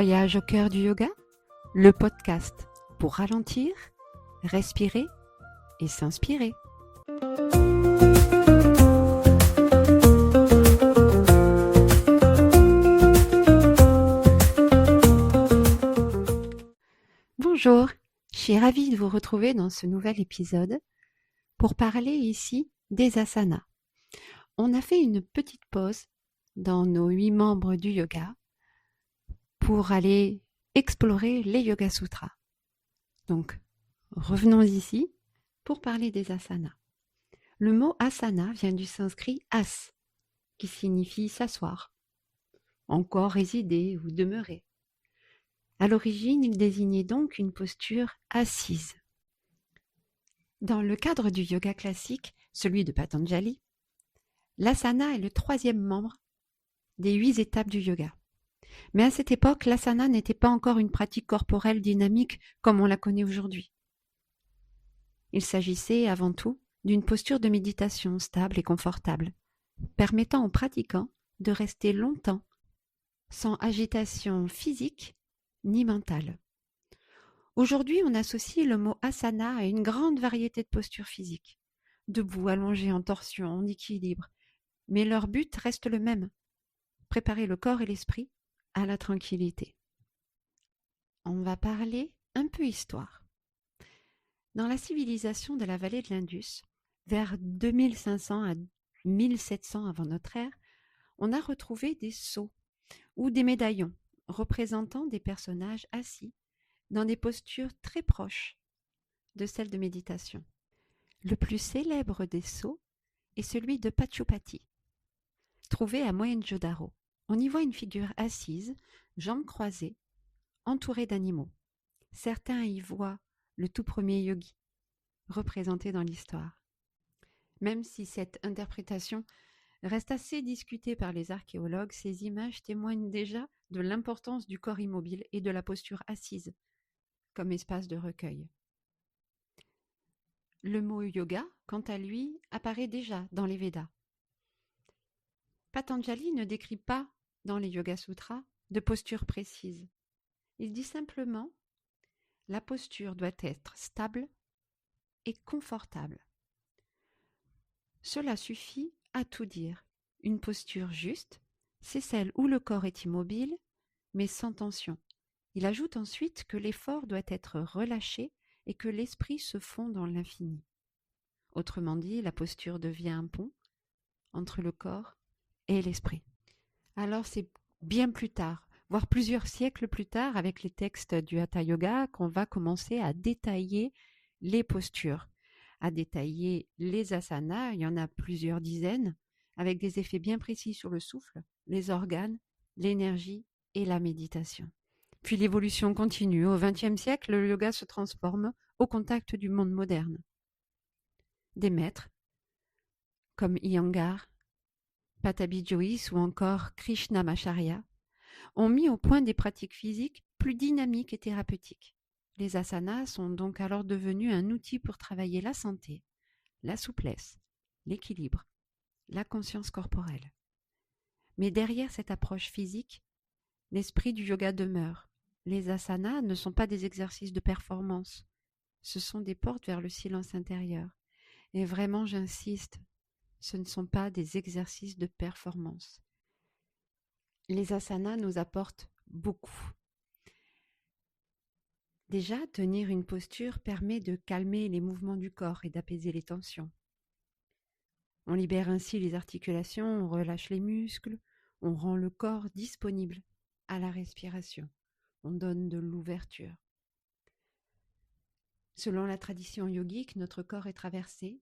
Voyage au cœur du yoga, le podcast pour ralentir, respirer et s'inspirer. Bonjour, je suis ravie de vous retrouver dans ce nouvel épisode pour parler ici des asanas. On a fait une petite pause dans nos 8 membres du yoga pour aller explorer les Yoga Sutras. Donc, revenons ici pour parler des asanas. Le mot asana vient du sanskrit as, qui signifie s'asseoir, encore résider ou demeurer. À l'origine, il désignait donc une posture assise. Dans le cadre du yoga classique, celui de Patanjali, l'asana est le 3e membre des 8 étapes du yoga. Mais à cette époque, l'asana n'était pas encore une pratique corporelle dynamique comme on la connaît aujourd'hui. Il s'agissait avant tout d'une posture de méditation stable et confortable, permettant aux pratiquants de rester longtemps sans agitation physique ni mentale. Aujourd'hui, on associe le mot asana à une grande variété de postures physiques, debout, allongé, en torsion, en équilibre, mais leur but reste le même, préparer le corps et l'esprit à la tranquillité. On va parler un peu histoire. Dans la civilisation de la vallée de l'Indus, vers 2500 à 1700 avant notre ère, on a retrouvé des sceaux ou des médaillons représentant des personnages assis dans des postures très proches de celles de méditation. Le plus célèbre des sceaux est celui de Pachupati, trouvé à Mohenjo-Daro. On y voit une figure assise, jambes croisées, entourée d'animaux. Certains y voient le tout premier yogi, représenté dans l'histoire. Même si cette interprétation reste assez discutée par les archéologues, ces images témoignent déjà de l'importance du corps immobile et de la posture assise comme espace de recueil. Le mot yoga, quant à lui, apparaît déjà dans les Védas. Patanjali ne décrit pas, dans les Yoga Sutras, de posture précise. Il dit simplement « la posture doit être stable et confortable ». Cela suffit à tout dire. Une posture juste, c'est celle où le corps est immobile, mais sans tension. Il ajoute ensuite que l'effort doit être relâché et que l'esprit se fond dans l'infini. Autrement dit, la posture devient un pont entre le corps et l'esprit. Alors c'est bien plus tard, voire plusieurs siècles plus tard, avec les textes du Hatha Yoga, qu'on va commencer à détailler les postures, à détailler les asanas, il y en a plusieurs dizaines, avec des effets bien précis sur le souffle, les organes, l'énergie et la méditation. Puis l'évolution continue. Au XXe siècle, le yoga se transforme au contact du monde moderne. Des maîtres, comme Iyengar, Pattabhi Jois ou encore Krishnamacharya, ont mis au point des pratiques physiques plus dynamiques et thérapeutiques. Les asanas sont donc alors devenus un outil pour travailler la santé, la souplesse, l'équilibre, la conscience corporelle. Mais derrière cette approche physique, l'esprit du yoga demeure. Les asanas ne sont pas des exercices de performance, ce sont des portes vers le silence intérieur. Et vraiment, j'insiste, ce ne sont pas des exercices de performance. Les asanas nous apportent beaucoup. Déjà, tenir une posture permet de calmer les mouvements du corps et d'apaiser les tensions. On libère ainsi les articulations, on relâche les muscles, on rend le corps disponible à la respiration, on donne de l'ouverture. Selon la tradition yogique, notre corps est traversé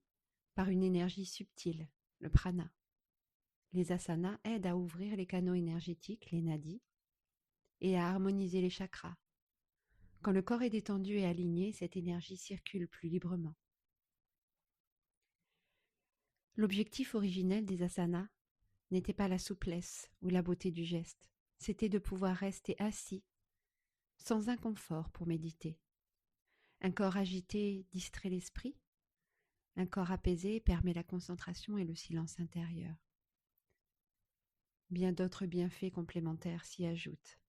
par une énergie subtile, le prana. Les asanas aident à ouvrir les canaux énergétiques, les nadis, et à harmoniser les chakras. Quand le corps est détendu et aligné, cette énergie circule plus librement. L'objectif originel des asanas n'était pas la souplesse ou la beauté du geste, c'était de pouvoir rester assis, sans inconfort pour méditer. Un corps agité distrait l'esprit, un corps apaisé permet la concentration et le silence intérieur. Bien d'autres bienfaits complémentaires s'y ajoutent.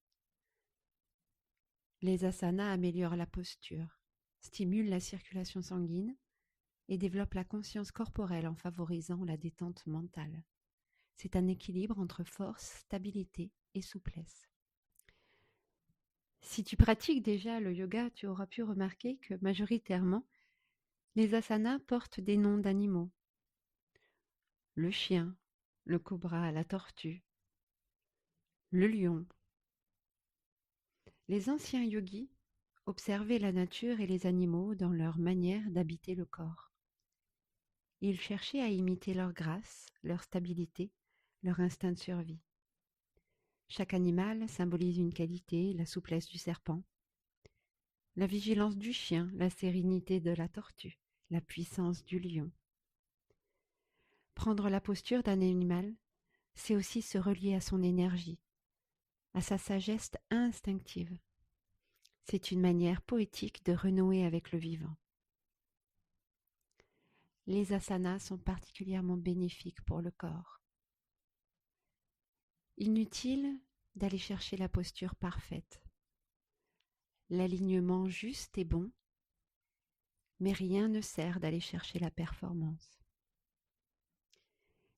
Les asanas améliorent la posture, stimulent la circulation sanguine et développent la conscience corporelle en favorisant la détente mentale. C'est un équilibre entre force, stabilité et souplesse. Si tu pratiques déjà le yoga, tu auras pu remarquer que majoritairement, les asanas portent des noms d'animaux. Le chien, le cobra, la tortue, le lion. Les anciens yogis observaient la nature et les animaux dans leur manière d'habiter le corps. Ils cherchaient à imiter leur grâce, leur stabilité, leur instinct de survie. Chaque animal symbolise une qualité, la souplesse du serpent, la vigilance du chien, la sérénité de la tortue, la puissance du lion. Prendre la posture d'un animal, c'est aussi se relier à son énergie, à sa sagesse instinctive. C'est une manière poétique de renouer avec le vivant. Les asanas sont particulièrement bénéfiques pour le corps. Inutile d'aller chercher la posture parfaite. L'alignement juste est bon, mais rien ne sert d'aller chercher la performance.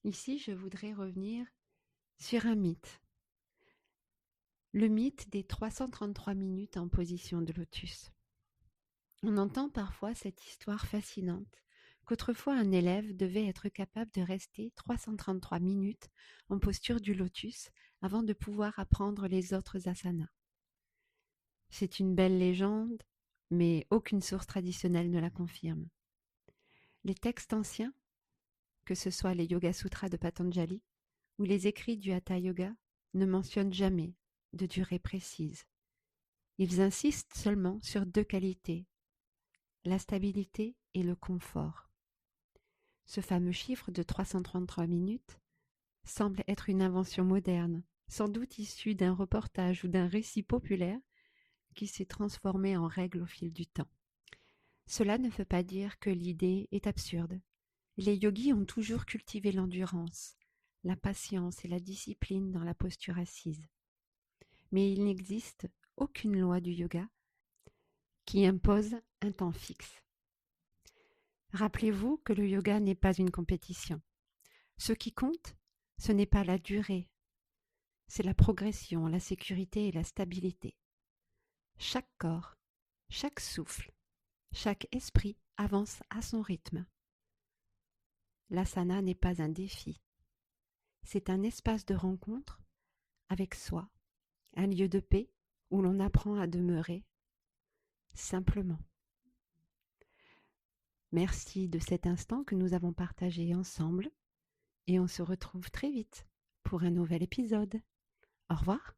Ici, je voudrais revenir sur un mythe. Le mythe des 333 minutes en position de lotus. On entend parfois cette histoire fascinante qu'autrefois un élève devait être capable de rester 333 minutes en posture du lotus avant de pouvoir apprendre les autres asanas. C'est une belle légende, mais aucune source traditionnelle ne la confirme. Les textes anciens, que ce soit les Yoga Sutras de Patanjali ou les écrits du Hatha Yoga, ne mentionnent jamais de durée précise. Ils insistent seulement sur deux qualités, la stabilité et le confort. Ce fameux chiffre de 333 minutes semble être une invention moderne, sans doute issue d'un reportage ou d'un récit populaire qui s'est transformé en règle au fil du temps. Cela ne veut pas dire que l'idée est absurde. Les yogis ont toujours cultivé l'endurance, la patience et la discipline dans la posture assise. Mais il n'existe aucune loi du yoga qui impose un temps fixe. Rappelez-vous que le yoga n'est pas une compétition. Ce qui compte, ce n'est pas la durée, c'est la progression, la sécurité et la stabilité. Chaque corps, chaque souffle, chaque esprit avance à son rythme. L'asana n'est pas un défi, c'est un espace de rencontre avec soi, un lieu de paix où l'on apprend à demeurer simplement. Merci de cet instant que nous avons partagé ensemble et on se retrouve très vite pour un nouvel épisode. Au revoir.